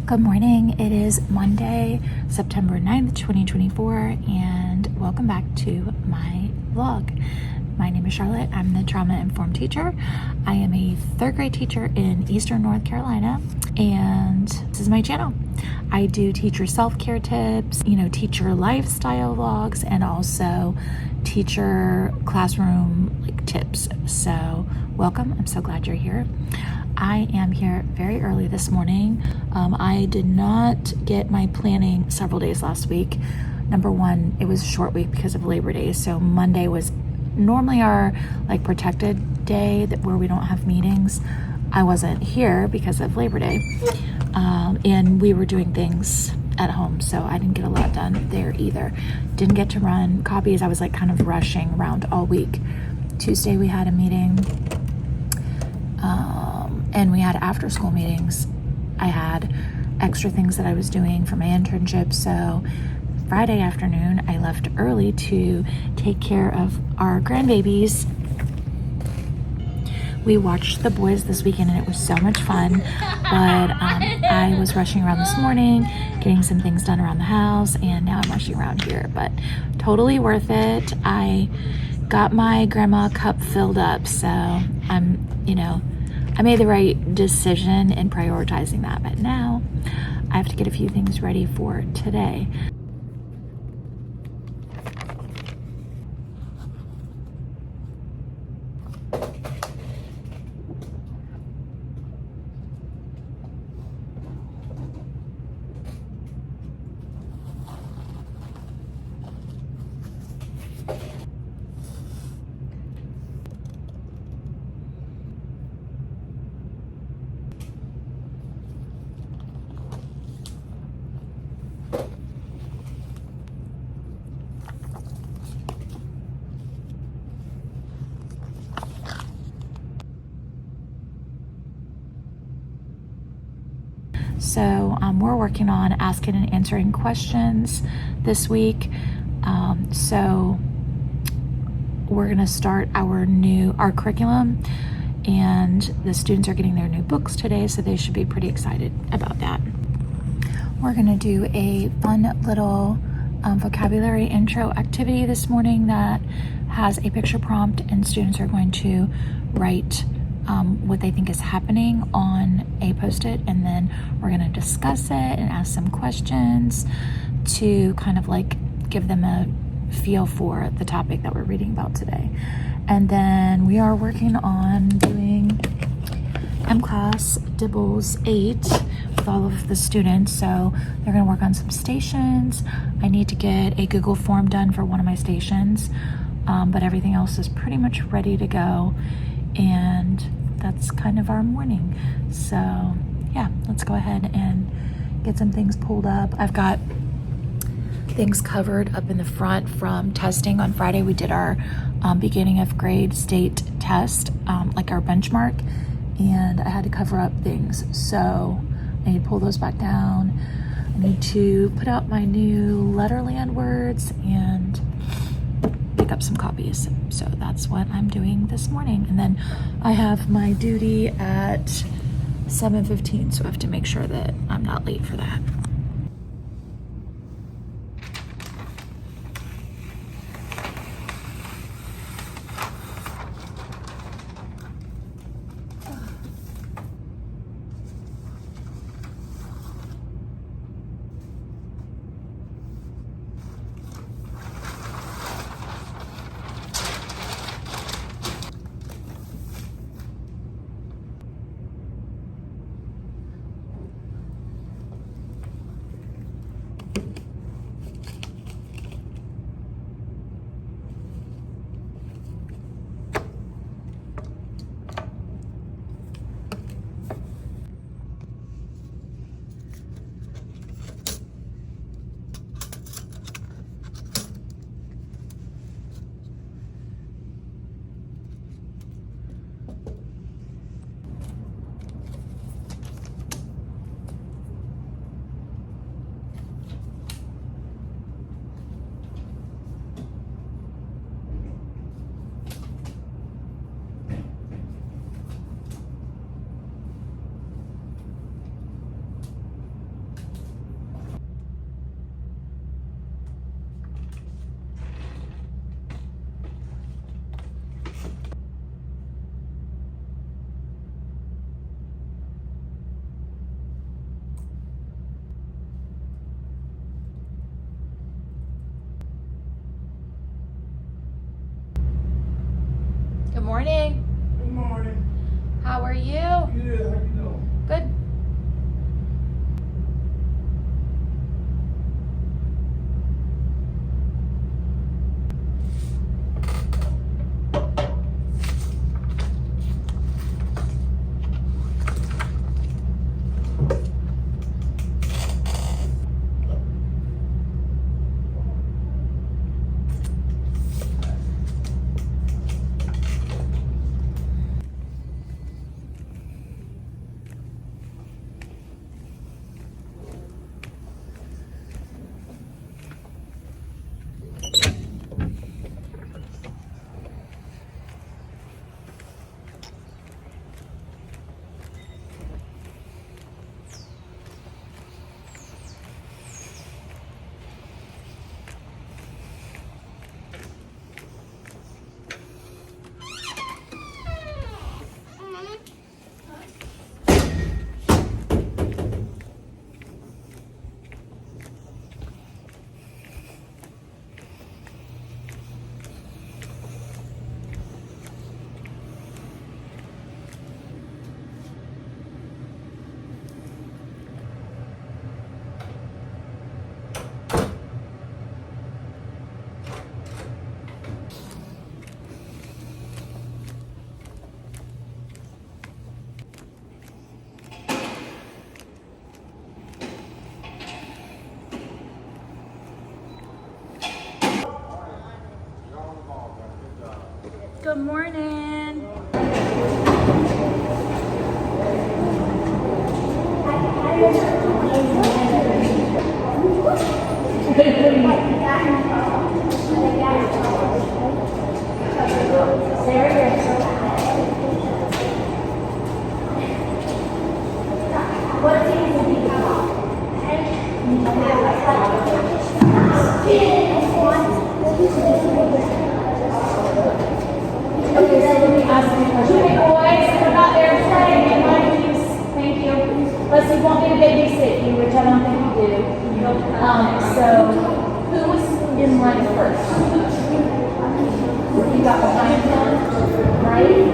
Good morning. It is Monday, September 9th, 2024, and welcome back to my vlog. My name is Charlotte. I'm the trauma-informed teacher. I am a third grade teacher in Eastern North Carolina, and this is my channel. I do teacher self-care tips, teacher lifestyle vlogs, and also teacher classroom tips. So welcome. I'm so glad you're here. I am here very early this morning. I did not get my planning several days last week. Number one, it was a short week because of Labor Day. So Monday was normally our protected day where we don't have meetings. I wasn't here because of Labor Day. And we were doing things at home, so I didn't get a lot done there either. Didn't get to run copies. I was kind of rushing around all week. Tuesday we had a meeting. And we had after school meetings. I had extra things that I was doing for my internship. So Friday afternoon, I left early to take care of our grandbabies. We watched The Boys this weekend and it was so much fun. But I was rushing around this morning, getting some things done around the house, and now I'm rushing around here. But totally worth it. I got my grandma cup filled up, so I made the right decision in prioritizing that, but now I have to get a few things ready for today. So we're working on asking and answering questions this week. So we're going to start our curriculum, and the students are getting their new books today, so they should be pretty excited about that. We're going to do a fun little vocabulary intro activity this morning that has a picture prompt, and students are going to write what they think is happening on a post-it, and then we're going to discuss it and ask some questions to kind of give them a feel for the topic that we're reading about today. And then we are working on doing M-Class Dibbles 8 with all of the students, so they're going to work on some stations. I need to get a Google form done for one of my stations, but everything else is pretty much ready to go. And that's kind of our morning. So yeah, let's go ahead and get some things pulled up. I've got things covered up in the front from testing. On Friday we did our beginning of grade state test, our benchmark, and I had to cover up things, so I need to pull those back down. I need to put out my new Letterland words and pick up some copies. So that's what I'm doing this morning. And then I have my duty at 7:15, so I have to make sure that I'm not late for that. morning. Good morning. How are you? Good. How you doing? Good. Good morning. Okay, so let me ask you a question. Okay, boys, come out there and stay in line, please. Thank you. Let's see, you want me to babysit you, which I don't think you do. So, who was in line first? You got behind him, right?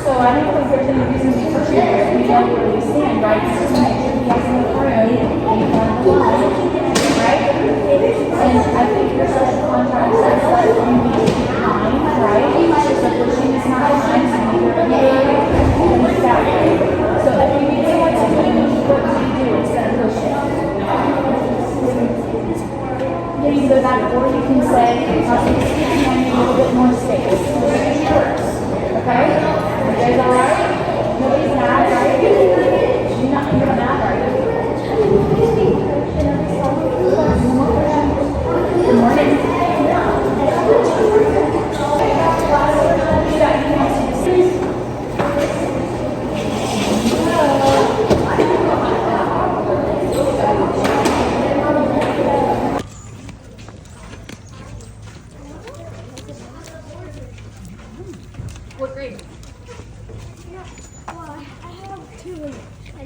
So I don't think there's any reason to be pushing here. You know where you stand, right? So just make sure he has enough room and you got the line, right? And I think your social contract says that you need to be behind, right? So pushing is not behind, so you're exactly. So if you need someone to move, what do you do instead of pushing? You can go back or you can say, I'll take a little bit more space. Okay? You guys alright? Nobody's mad, right? You're not mad, are you? Good morning. What grade? Yeah, well, I have two in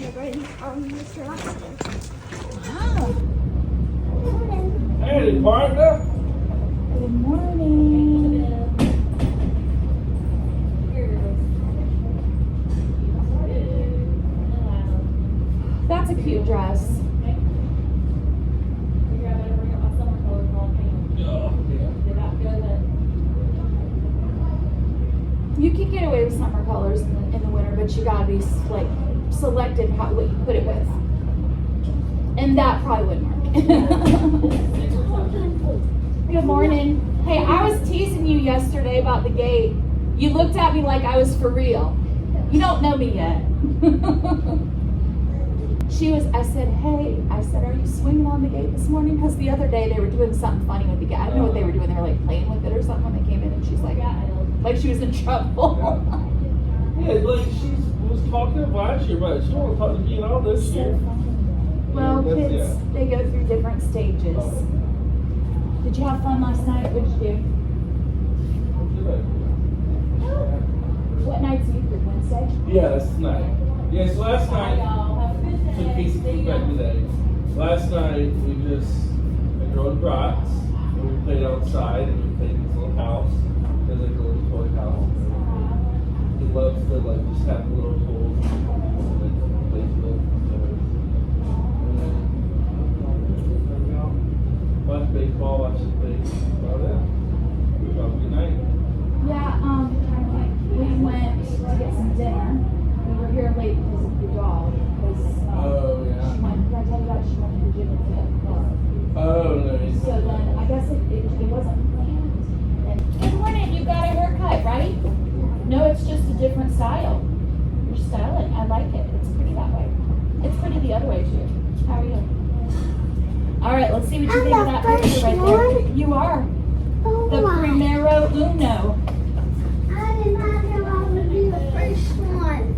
the grade, Mr. Laxton. Wow. Hey, partner. Good morning. That's a cute dress. You can get away with summer colors in the winter, but you gotta be like selective what you put it with. And that probably wouldn't work. Good morning. Hey, I was teasing you yesterday about the gate. You looked at me like I was for real. You don't know me yet. I said, are you swinging on the gate this morning? Because the other day they were doing something funny with the gate. I don't know what they were doing. They were like playing with it or something when they came in, and she's like she was in trouble. Yeah, like she was talking about you, but she don't want to talk to me and all this year. Well, Yeah, kids, they go through different stages. Did you have fun last night? What did you do? What night's you did? Wednesday? Yeah, that's tonight. Yeah, so last night, took piece of feedback today. Last night, we drove brats, and we played outside, and we played in this little house. And has like a little toy house. He loves to like just have little toys and like play with them. Watch baseball, watch the thing. About it. Have a good night. Yeah, we went to get some dinner. We were here late because of the dog. Oh, yeah. She went, did I tell you that she went to the gym and Oh, nice. so then I guess it wasn't planned. And, good morning, you got a haircut, right? No, it's just a different style. You're styling. I like it. It's pretty that way. It's pretty the other way too. How are you? All right, let's see what you think of that picture right there. You are. The primero uno. I did not know I would be the first one.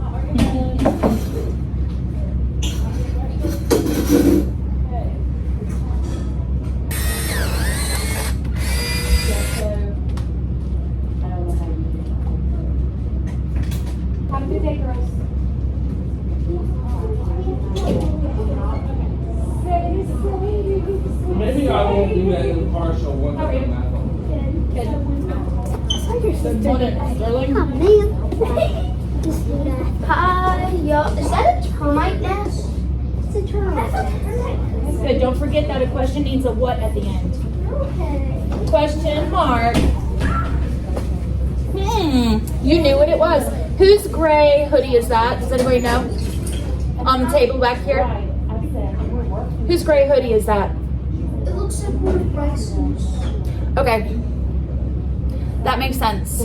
Have a good day, girls. Maybe I won't do that impartial one How are you? on that one. Oh, man. Just do that. Hi, yo. Is that a termite nest? It's a termite nest. Good. Don't forget that a question needs a what at the end. Okay. Question mark. You knew what it was. Whose gray hoodie is that? Does anybody know? On the table back here. Whose gray hoodie is that? It looks like one of Bryce's. Okay. That makes sense.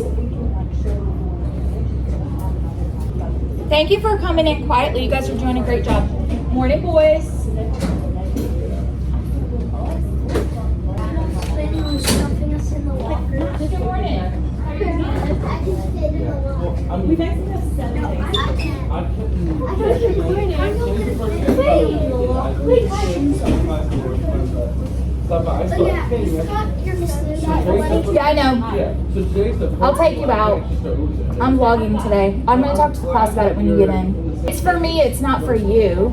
Thank you for coming in quietly. You guys are doing a great job. Morning, boys. Planning on stuffing us in the locker. Good morning. I just did it alone. We've actually got 7 days. I can't. I couldn't. I don't think we're in. I'm not But yeah, it's not your mistake. Yeah, I know. Yeah, so today's the I'll take you out. I'm vlogging today. I'm going to talk to the class about it when you get in. It's for me, it's not for you.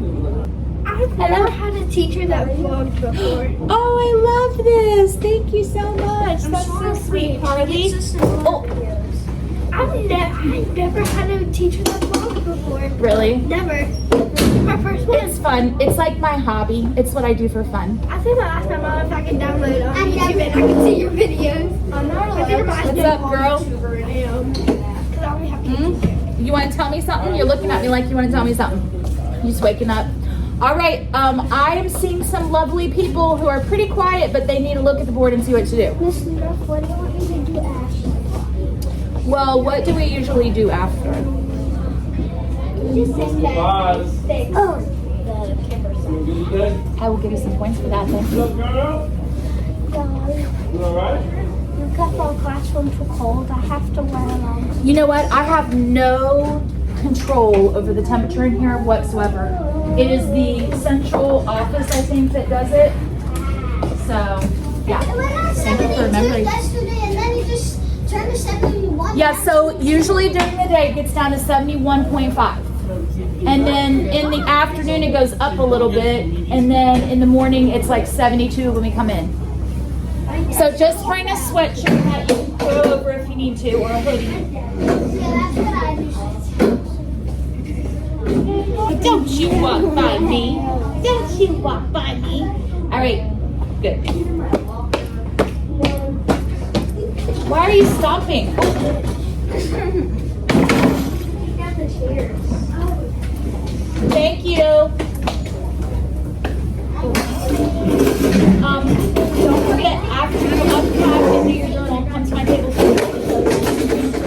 I've never had a teacher that vlogged before. Oh, I love this. Thank you so much. That's so sweet, Harley. Oh, I've never had a teacher that vlogged before. really? Never. This is my first one. It's fun. It's like my hobby. It's what I do for fun. I think I asked my mom if I could download on YouTube and I can see your videos. I'm not allowed. What's up, girl? YouTuber I am. Because I only have kids. You want to tell me something? You're looking at me like you want to tell me something. You just waking up. All right. I am seeing some lovely people who are pretty quiet, but they need to look at the board and see what to do. Miss Smith, what do you want me to do after? Well, what do we usually do after? Just say that. Oh. You good? I will give you some points for that then. What's up, girl? You alright? Look up our classrooms are cold. I have to wear them. You know what? I have no control over the temperature in here whatsoever. It is the central office, I think, that does it. So, yeah. Thank you for remembering. Yesterday, and then you just turned to 71. Yeah, so usually during the day it gets down to 71.5. And then in the afternoon it goes up a little bit. And then in the morning it's like 72 when we come in. So just bring a sweatshirt that you can throw over if you need to, or a hoodie. Yeah, that's what I do. Don't you walk by me. Don't you walk by me. All right, good. Why are you stopping? Thank you. Don't forget, after you unpack and do your journal, come to my table.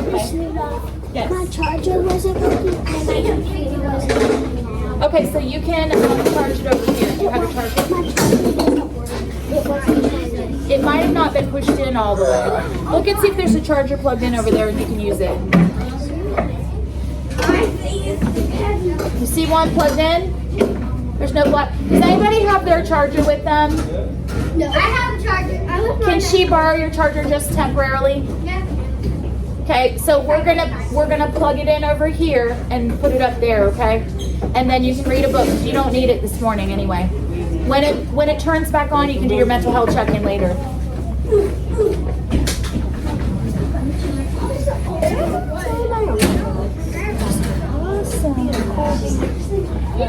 Okay. Yes. My charger wasn't working and my computer wasn't working. Okay, so you can charge it over here. Do you have a charger? My charger wasn't working. It wasn't charging. It might have not been pushed in all the way. Look and see if there's a charger plugged in over there and you can use it. You see one plugged in? There's no plug. Does anybody have their charger with them? No, I have a charger. I left mine Can she borrow your charger just temporarily? Yeah. Okay, so we're gonna plug it in over here and put it up there, okay? And then you can read a book. You don't need it this morning anyway. When it turns back on, you can do your mental health check-in later.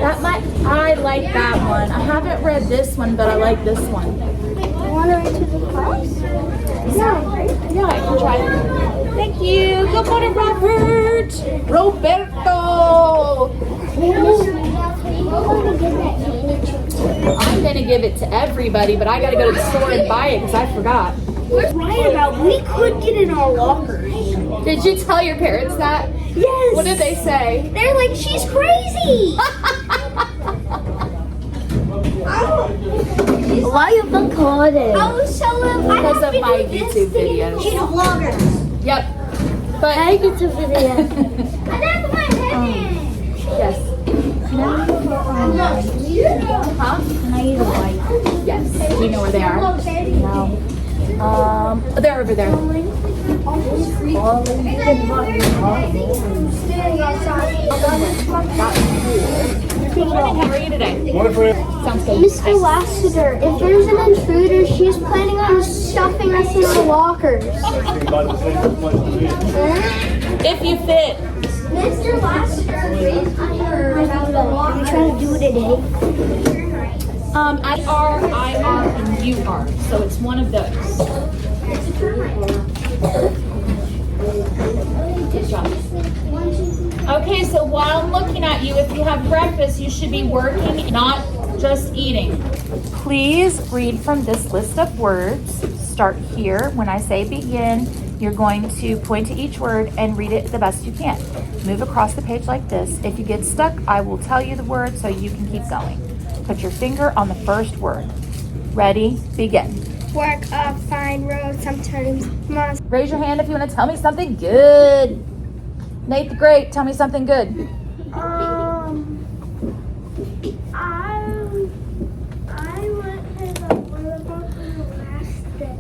I like that one. I haven't read this one, but I like this one. You want to read to the class? Yeah, I can try it. Thank you. Good morning, Robert. Roberto. I'm gonna give it to everybody, but I gotta go to the store and buy it because I forgot. Right about we could get in our lockers. Did you tell your parents that? Yes. What did they say? They're like, she's crazy. Why you recording? I was telling them Because of my YouTube videos. She's a vlogger. Yep. But I get to video. I have my head in. yes. Huh? Can I eat a bite? Yes. Do you know where they are? No. They're over there. How are you today? Sounds good. Mr. Lassiter, if there's an intruder, she's planning on stuffing us in the lockers. If you fit. Mr. Lassiter, I'm trying to do it today. I are, and you are. So it's one of those. Good job. Okay, so while I'm looking at you, if you have breakfast, you should be working, not just eating. Please read from this list of words. Start here. When I say begin, you're going to point to each word and read it the best you can. Move across the page like this. If you get stuck, I will tell you the word so you can keep going. Put your finger on the first word. Ready? Begin. Work up, find road, sometimes must. Raise your hand if you want to tell me something good. Nate the Great, tell me something good. I went to the volleyball for the last day.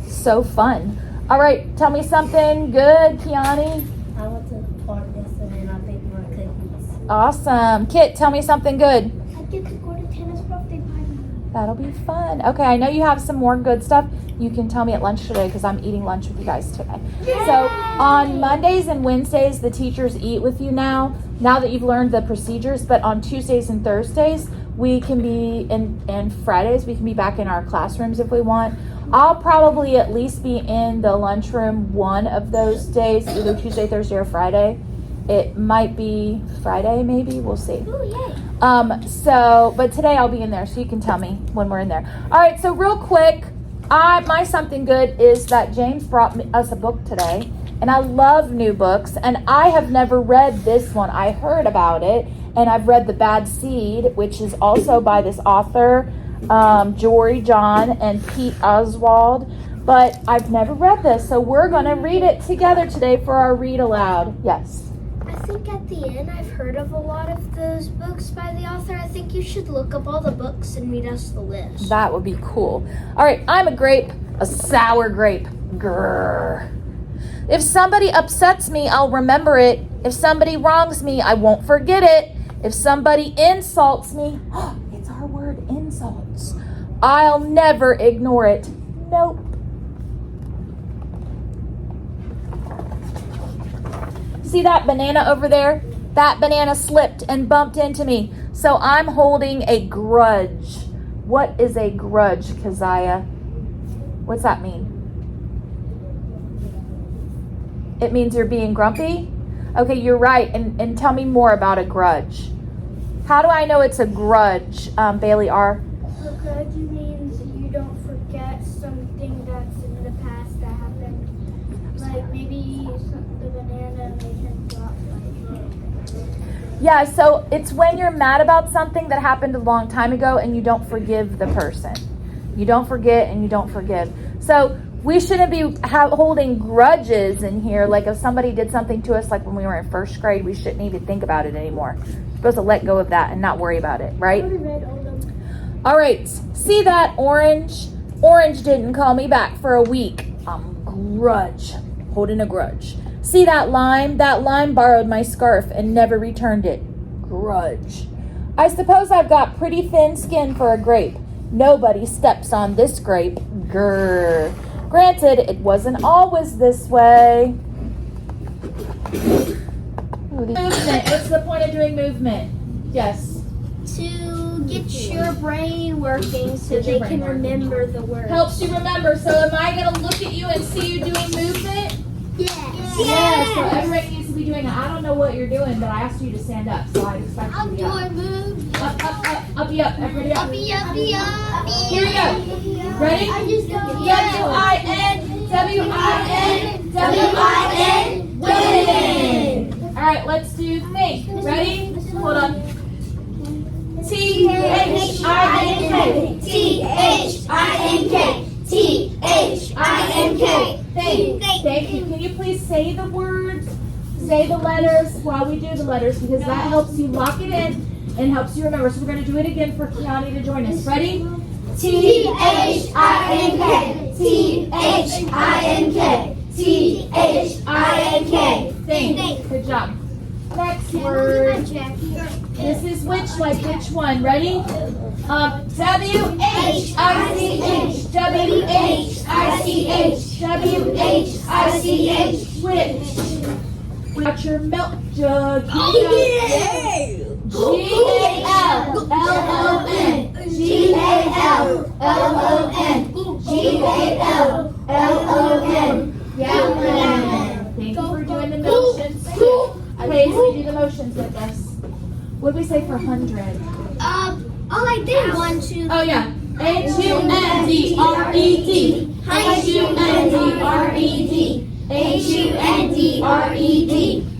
So fun. All right, tell me something good, Kiani. I went to the park yesterday and I baked my cookies. Awesome. Kit, tell me something good. I get to go to tennis birthday party. That'll be fun. Okay, I know you have some more good stuff. You can tell me at lunch today because I'm eating lunch with you guys today. Yay! So on Mondays and Wednesdays, the teachers eat with you now that you've learned the procedures. But on Tuesdays and Thursdays, we can be, and Fridays, we can be back in our classrooms if we want. I'll probably at least be in the lunchroom one of those days, either Tuesday, Thursday, or Friday. It might be Friday, maybe. We'll see. Ooh, yay. But today I'll be in there, so you can tell me when we're in there. All right, so real quick, my something good is that James brought us a book today, and I love new books, and I have never read this one. I heard about it, and I've read The Bad Seed, which is also by this author, Jory John and Pete Oswald, but I've never read this, so we're going to read it together today for our read aloud. Yes. I think at the end I've heard of a lot of those books by the author. I think you should look up all the books and read us the list. That would be cool. All right, I'm a grape, a sour grape. Grrr. If somebody upsets me, I'll remember it. If somebody wrongs me, I won't forget it. If somebody insults me, it's our word, insults, I'll never ignore it. Nope. See that banana over there? That banana slipped and bumped into me. So I'm holding a grudge. What is a grudge, Keziah? What's that mean? It means you're being grumpy? Okay, you're right. And tell me more about a grudge. How do I know it's a grudge, Bailey R? A grudge means you don't forget something that's in the past that happened. Like maybe the banana made him drop. Yeah, so it's when you're mad about something that happened a long time ago and you don't forgive the person. You don't forget and you don't forgive. So we shouldn't be holding grudges in here. Like if somebody did something to us, like when we were in first grade, we shouldn't even think about it anymore. We're supposed to let go of that and not worry about it, right? All right, see that orange? Orange didn't call me back for a week. Grudge, holding a grudge. See that lime? That lime borrowed my scarf and never returned it. Grudge. I suppose I've got pretty thin skin for a grape. Nobody steps on this grape. Grr. Granted, it wasn't always this way. Movement. What's the point of doing movement? Yes. To get your brain working so Get your they brain can working. remember the words. Helps you remember. So am I going to look at you and see you doing movement? Yes. Yes. So everybody needs to be doing it. I don't know what you're doing, but I asked you to stand up, so I expect you to I'm be up. doing moves. Up, everybody up. Uppy, uppy, uppy. Here we go. Ready? I just don't W-I-N, W-I-N, W-I-N, win. All right, let's do think. Ready? Hold on. T-H-I-N-K, T-H-I-N-K, T-H-I-N-K. Think. Thank you. Can you please say the words, say the letters while we do the letters, because that helps you lock it in and helps you remember. So we're going to do it again for Keani to join us. Ready? T-H-I-N-K, T-H-I-N-K, T-H-I-N-K. Think. Good job. Next word. This is which, like which one? Ready? W-H-I-C-H, W-H-I-C-H, W-H-I-C-H, which? Got your milk jug. G-A-L-L-O-N, G-A-L-L-O-N, G-A-L-L-O-N. Gallon. Thank you for doing the motions. Okay, so do the motions with us. What did we say for 100? All I did 1, 2. Oh yeah. H-U-N-D-R-E-D. H-U-N-D-R-E-D. H-U-N-D-R-E-D.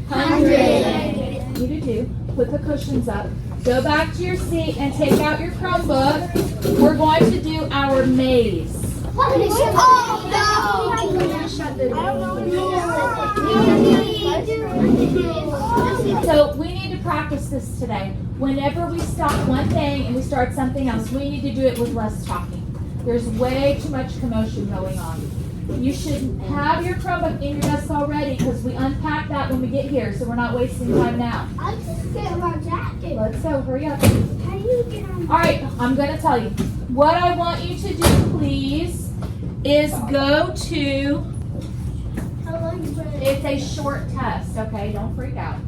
100. You do. Put the cushions up. Go back to your seat and take out your Chromebook. We're going to do our maze. So we need to practice this today. Whenever we stop one thing and we start something else, we need to do it with less talking. There's way too much commotion going on. You should have your Chromebook in your desk already because we unpack that when we get here, so we're not wasting time now. I just get my jacket. Let's go, hurry up. How do you get on? All right, I'm going to tell you. What I want you to do, please, is go to, How long is it? it's a short test, okay? Don't freak out.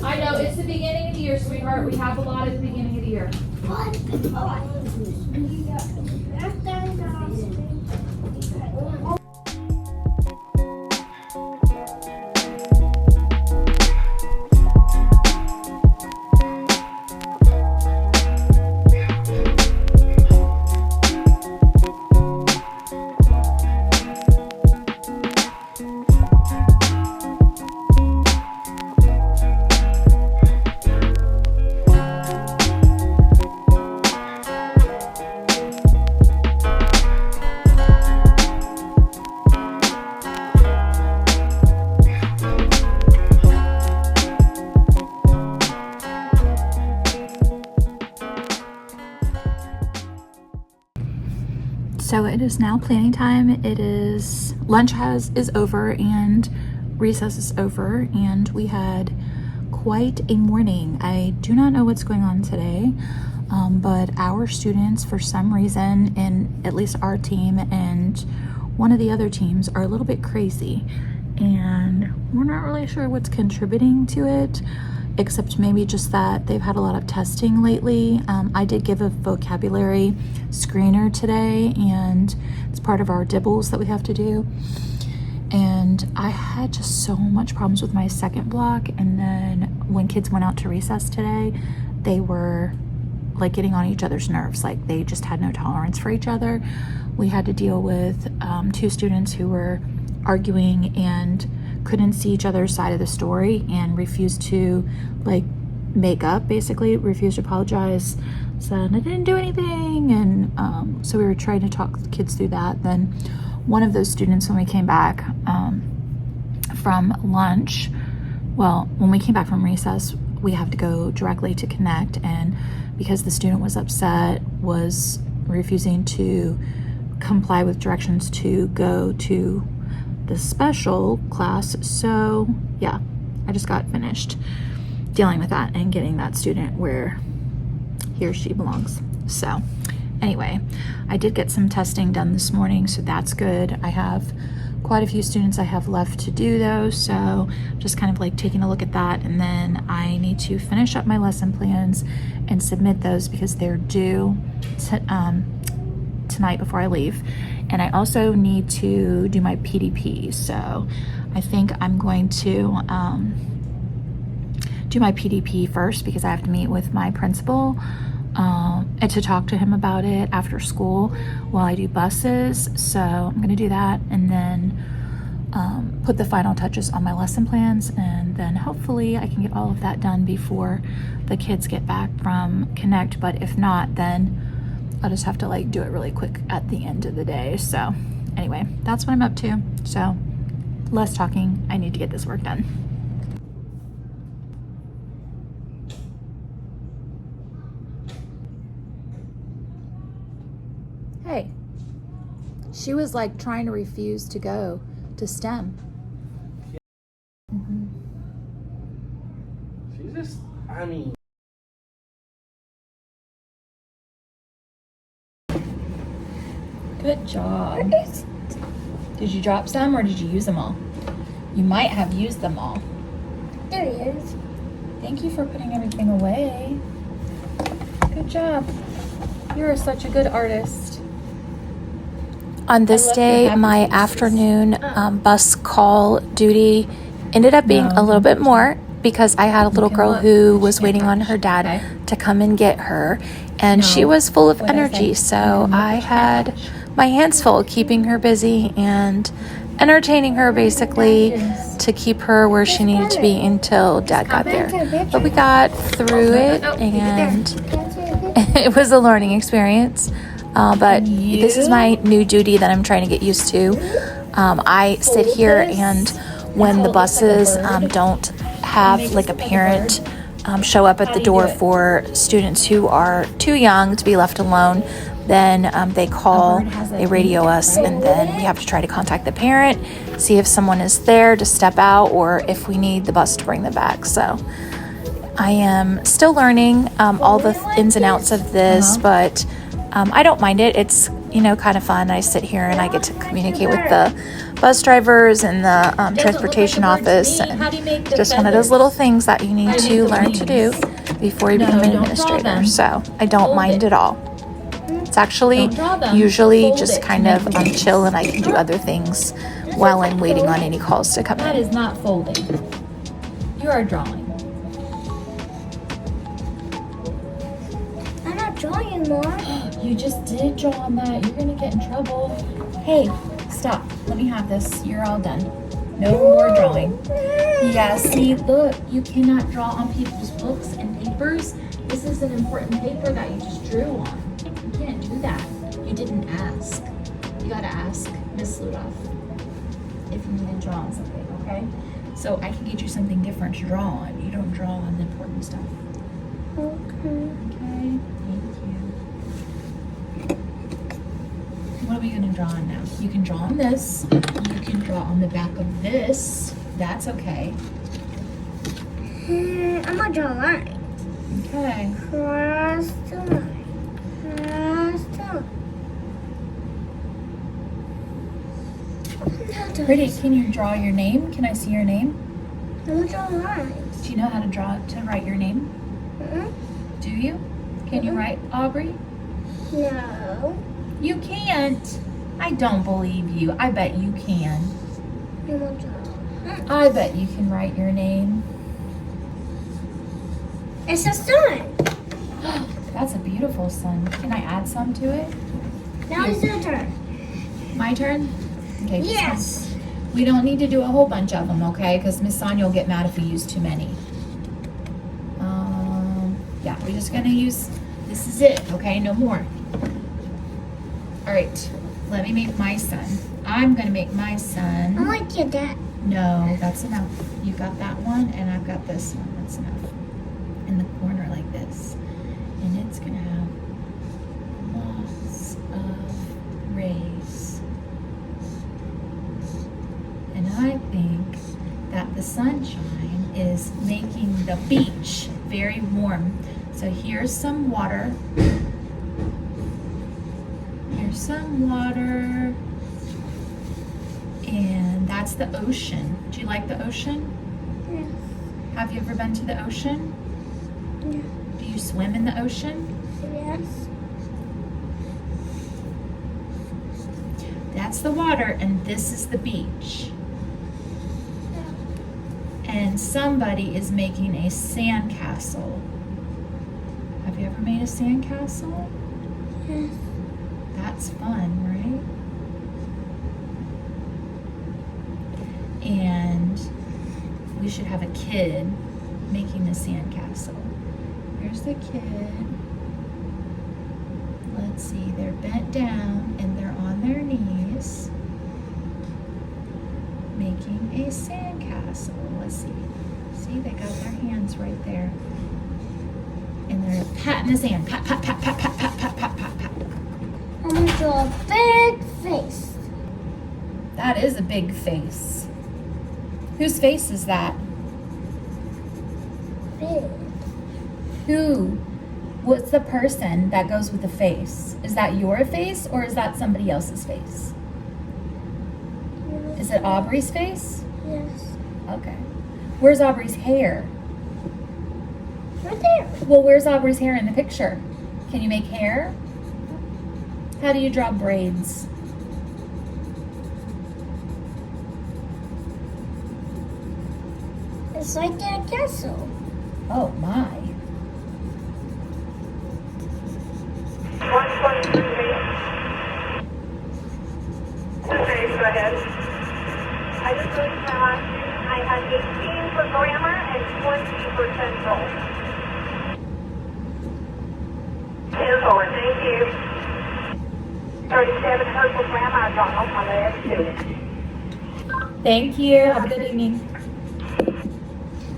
I know, it's the beginning of the year, sweetheart. We have a lot at the beginning of the year. So it is now planning time. It is lunch is over and recess is over, and we had quite a morning. I do not know what's going on today, but our students, for some reason, in at least our team and one of the other teams, are a little bit crazy, and we're not really sure what's contributing to it, except maybe just that they've had a lot of testing lately. I did give a vocabulary screener today, and it's part of our dibbles that we have to do. And I had just so much problems with my second block. And then when kids went out to recess today, they were like getting on each other's nerves. Like they just had no tolerance for each other. We had to deal with 2 students who were arguing and couldn't see each other's side of the story and refused to like make up, basically refused to apologize, said I didn't do anything. And so we were trying to talk the kids through that. Then one of those students, when we came back from lunch, well, when we came back from recess, we have to go directly to Connect, and because the student was upset, was refusing to comply with directions to go to the special class. So yeah, I just got finished dealing with that and getting that student where he or she belongs. So anyway, I did get some testing done this morning, so that's good. I have quite a few students I have left to do though, so just kind of like taking a look at that, and then I need to finish up my lesson plans and submit those because they're due tonight before I leave. And I also need to do my PDP, so I think I'm going to do my PDP first because I have to meet with my principal and to talk to him about it after school while I do buses. So I'm gonna do that, and then put the final touches on my lesson plans, and then hopefully I can get all of that done before the kids get back from Connect. But if not, then I'll just have to like do it really quick at the end of the day. So anyway, that's what I'm up to. So less talking, I need to get this work done. Hey, she was like trying to refuse to go to STEM. She's just, I mean. Good job. Did you drop some or did you use them all? You might have used them all. There he is. Thank you for putting everything away. Good job. You are such a good artist. On this day, my afternoon bus call duty ended up being a little bit more because I had a little girl who was waiting on her dad to come and get her, and she was full of energy, so I had my hands full keeping her busy and entertaining her basically to keep her where she needed to be until dad got there. But we got through it, and it was a learning experience. But this is my new duty that I'm trying to get used to. I sit here, and when the buses don't have like a parent show up at the door for students who are too young to be left alone, then they call, they radio us, and then we have to try to contact the parent, see if someone is there to step out, or if we need the bus to bring them back. So I am still learning all the ins and outs of this, but I don't mind it. It's, kind of fun. I sit here and I get to communicate with the bus drivers and the transportation office, and just one of those little things that you need to learn to do before you become an administrator. So I don't mind at all. It's actually usually just kind of chill, and I can do other things while I'm waiting on any calls to come in. That is not folding. You are drawing. I'm not drawing anymore. You just did draw on that. You're gonna get in trouble. Hey, stop. Let me have this. You're all done. No more drawing. Yeah, see, look, you cannot draw on people's books and papers. This is an important paper that you just drew on. You can't do that. You didn't ask. You gotta ask Miss Ludoff if you need to draw on something, okay? So I can get you something different to draw on. You don't draw on the important stuff. Okay. Okay, thank you. What are we gonna draw on now? You can draw on this. You can draw on the back of this. That's okay. I'm gonna draw a line. Okay. Cross the line. Cross the line. Pretty, can you draw your name? Can I see your name? I'm gonna draw lines. Do you know how to write your name? Do you? Can you write Aubrey? No. You can't. I don't believe you. I bet you can. I'm gonna draw. I bet you can write your name. It's a sun. That's a beautiful sun. Can I add some to it? Now it's your turn. My turn? Okay. Yes. We don't need to do a whole bunch of them, okay? Because Miss Sonia will get mad if we use too many. Yeah, we're just gonna use, this is it, okay? No more. All right, let me make my sun. I'm gonna make my sun. I like your dad. No, that's enough. You got that one, and I've got this one. That's enough. In the corner like this. And it's gonna have lots of rays. And I think that the sunshine is making the beach very warm. So here's some water. Here's some water. And that's the ocean. Do you like the ocean? Yes. Have you ever been to the ocean? Yeah. Do you swim in the ocean? Yes. That's the water, and this is the beach. And somebody is making a sandcastle. Have you ever made a sandcastle? Yes. That's fun, right? And we should have a kid making the sandcastle. Here's the kid. Let's see, they're bent down and they're on their knees making a sandcastle. Let's see. See, they got their hands right there. And they're patting the sand. Pat, pat, pat, pat, pat, pat, pat, pat, pat, pat. I'm gonna draw a big face. That is a big face. Whose face is that? Big. Who? What's the person that goes with the face? Is that your face or is that somebody else's face? Is it Aubrey's face? Yes. Okay. Where's Aubrey's hair? Right there. Well, where's Aubrey's hair in the picture? Can you make hair? How do you draw braids? It's like a castle. Oh my. 123. Okay, go ahead. I just released my last student. I had 18 for grammar and 20 for central. 10 forward, thank you. 37 her for grammar. I got off my last student. Thank you. Have a good evening.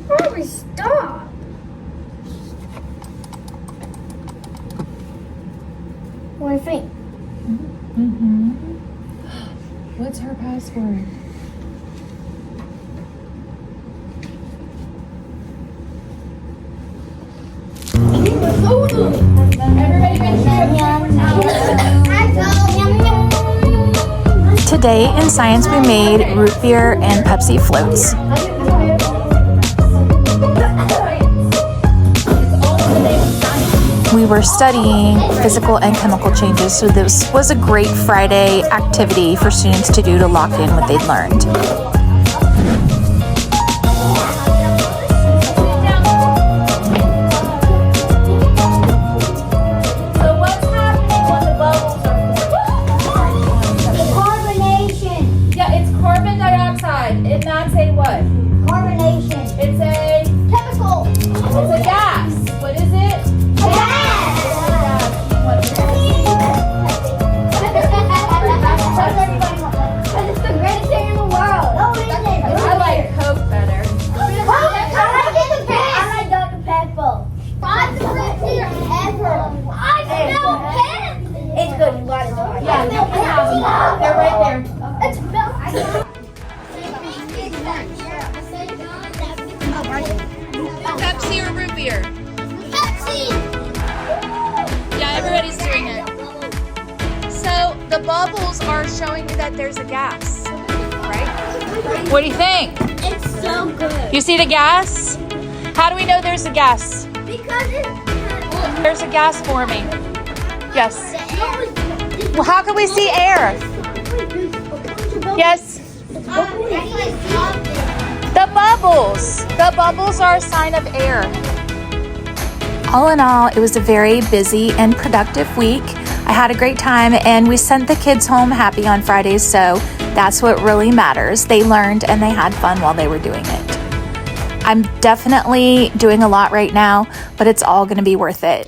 Why we stop? What do you think? Mm-hmm. What's her password? Everybody make sure Today in science we made root beer and Pepsi floats. We were studying physical and chemical changes, so this was a great Friday activity for students to do to lock in what they'd learned. So what's happening when the bubbles are Carbonation. Yeah, it's carbon dioxide. And that's a what? Carbonation. It's a Chemical. it's a gas. What is it? It's the greatest thing in the world. Oh, is it? I like Coke better. I like Dr. Pepper. I'm the best here ever. I smell pens. It's good. You got it. Yeah, you can have them. They're right there. It's milk. Pepsi or root beer? Pepsi. Yeah, everybody's doing it. So the bubbles are showing you that there's a gas, right? What do you think? It's so good. You see the gas? How do we know there's a gas? Because it's There's a gas forming. Yes. Well, how can we see air? Yes. The bubbles. The bubbles are a sign of air. All in all, it was a very busy and productive week. I had a great time and we sent the kids home happy on Fridays, so that's what really matters. They learned and they had fun while they were doing it. I'm definitely doing a lot right now, but it's all going to be worth it.